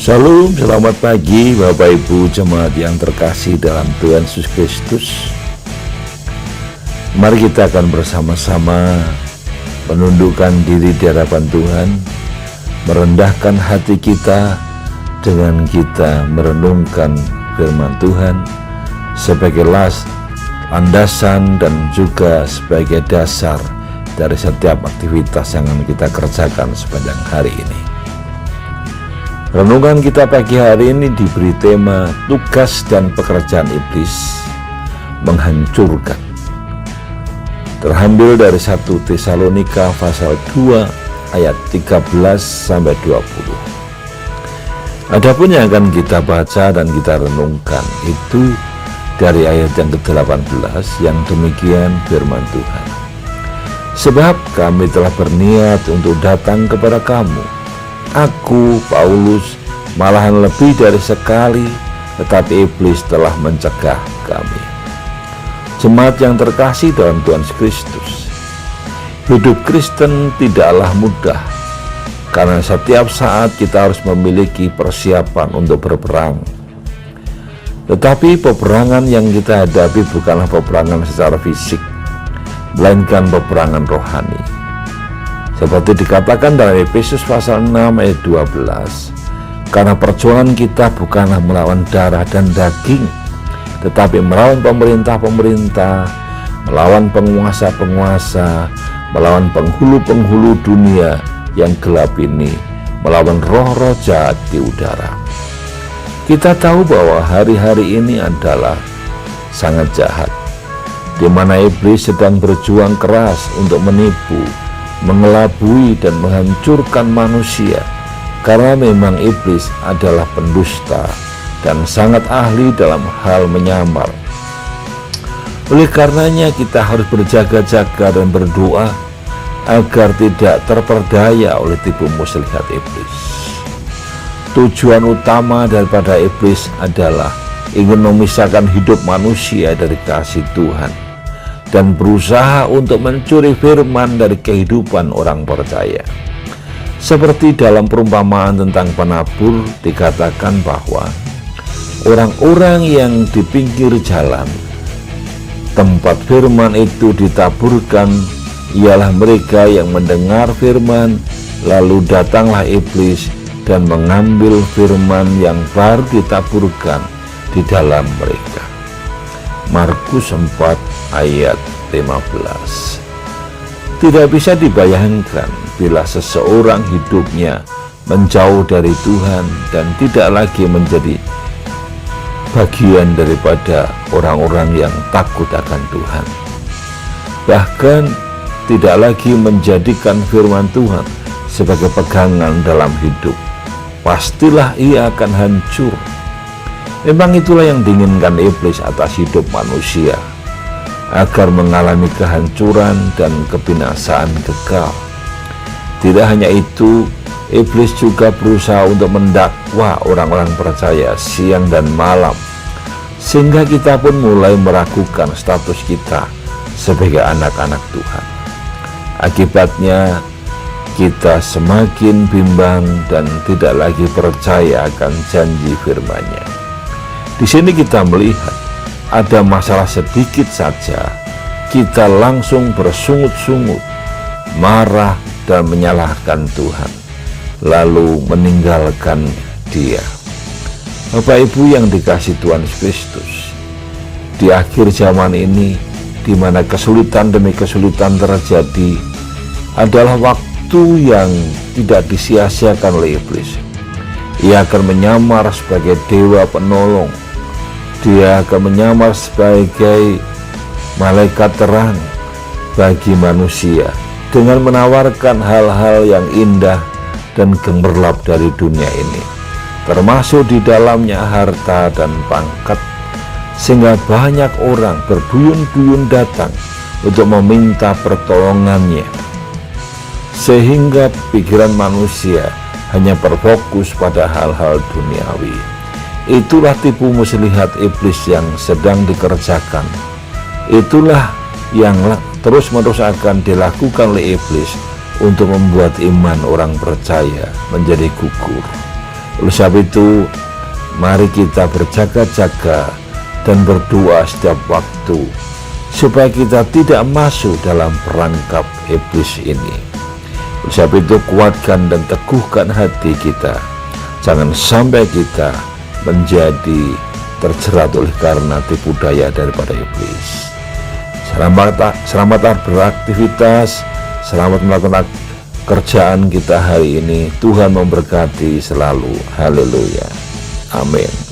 Shalom, selamat pagi Bapak Ibu jemaat yang terkasih dalam Tuhan Yesus Kristus. Mari kita akan bersama-sama menundukkan diri di hadapan Tuhan, merendahkan hati kita dengan kita merenungkan firman Tuhan sebagai landasan dan juga sebagai dasar dari setiap aktivitas yang akan kita kerjakan sepanjang hari ini. Renungan kita pagi hari ini diberi tema tugas dan pekerjaan iblis menghancurkan. Terambil dari 1 Tesalonika pasal 2 ayat 13-20. Adapun yang akan kita baca dan kita renungkan itu dari ayat yang ke-18 yang demikian firman Tuhan. Sebab kami telah berniat untuk datang kepada kamu, aku, Paulus, malahan lebih dari sekali, tetapi iblis telah mencegah kami. Jemaat yang terkasih dalam Tuhan Kristus, hidup Kristen tidaklah mudah, karena setiap saat kita harus memiliki persiapan untuk berperang. Tetapi peperangan yang kita hadapi bukanlah peperangan secara fisik, melainkan peperangan rohani. Seperti dikatakan dalam Efesus pasal 6 ayat 12, karena perjuangan kita bukanlah melawan darah dan daging, tetapi melawan pemerintah-pemerintah, melawan penguasa-penguasa, melawan penghulu-penghulu dunia yang gelap ini, melawan roh-roh jahat di udara. Kita tahu bahwa hari-hari ini adalah sangat jahat, di mana iblis sedang berjuang keras untuk menipu, mengelabui dan menghancurkan manusia, karena memang iblis adalah pendusta dan sangat ahli dalam hal menyamar. Oleh karenanya kita harus berjaga-jaga dan berdoa agar tidak terperdaya oleh tipu muslihat iblis. Tujuan utama daripada iblis adalah ingin memisahkan hidup manusia dari kasih Tuhan dan berusaha untuk mencuri firman dari kehidupan orang percaya. Seperti dalam perumpamaan tentang penabur dikatakan bahwa orang-orang yang di pinggir jalan tempat firman itu ditaburkan ialah mereka yang mendengar firman, lalu datanglah iblis dan mengambil firman yang baru ditaburkan di dalam mereka. Markus 4 ayat 15. Tidak bisa dibayangkan bila seseorang hidupnya menjauh dari Tuhan dan tidak lagi menjadi bagian daripada orang-orang yang takut akan Tuhan, bahkan tidak lagi menjadikan firman Tuhan sebagai pegangan dalam hidup, pastilah ia akan hancur. Memang itulah yang diinginkan iblis atas hidup manusia, agar mengalami kehancuran dan kebinasaan kekal. Tidak hanya itu, iblis juga berusaha untuk mendakwa orang-orang percaya siang dan malam, sehingga kita pun mulai meragukan status kita sebagai anak-anak Tuhan. Akibatnya, kita semakin bimbang dan tidak lagi percaya akan janji firman-Nya. Di sini kita melihat ada masalah sedikit saja, kita langsung bersungut-sungut, marah dan menyalahkan Tuhan, lalu meninggalkan Dia. Bapak Ibu yang dikasihi Tuhan Kristus, di akhir zaman ini, di mana kesulitan demi kesulitan terjadi, adalah waktu yang tidak disia-siakan oleh iblis. Ia akan menyamar sebagai dewa penolong. Dia akan menyamar sebagai malaikat terang bagi manusia dengan menawarkan hal-hal yang indah dan gemerlap dari dunia ini, termasuk di dalamnya harta dan pangkat, sehingga banyak orang berduyun-duyun datang untuk meminta pertolongannya, sehingga pikiran manusia hanya berfokus pada hal-hal duniawi. Itulah tipu muslihat iblis yang sedang dikerjakan. Itulah yang terus-menerus akan dilakukan oleh iblis untuk membuat iman orang percaya menjadi gugur. Oleh sebab itu, mari kita berjaga-jaga dan berdoa setiap waktu, supaya kita tidak masuk dalam perangkap iblis ini. Oleh sebab itu, kuatkan dan teguhkan hati kita, jangan sampai kita menjadi terjerat oleh karena tipu daya daripada iblis. Selamat beraktivitas, selamat melakukan kerjaan kita hari ini. Tuhan memberkati selalu. Haleluya. Amin.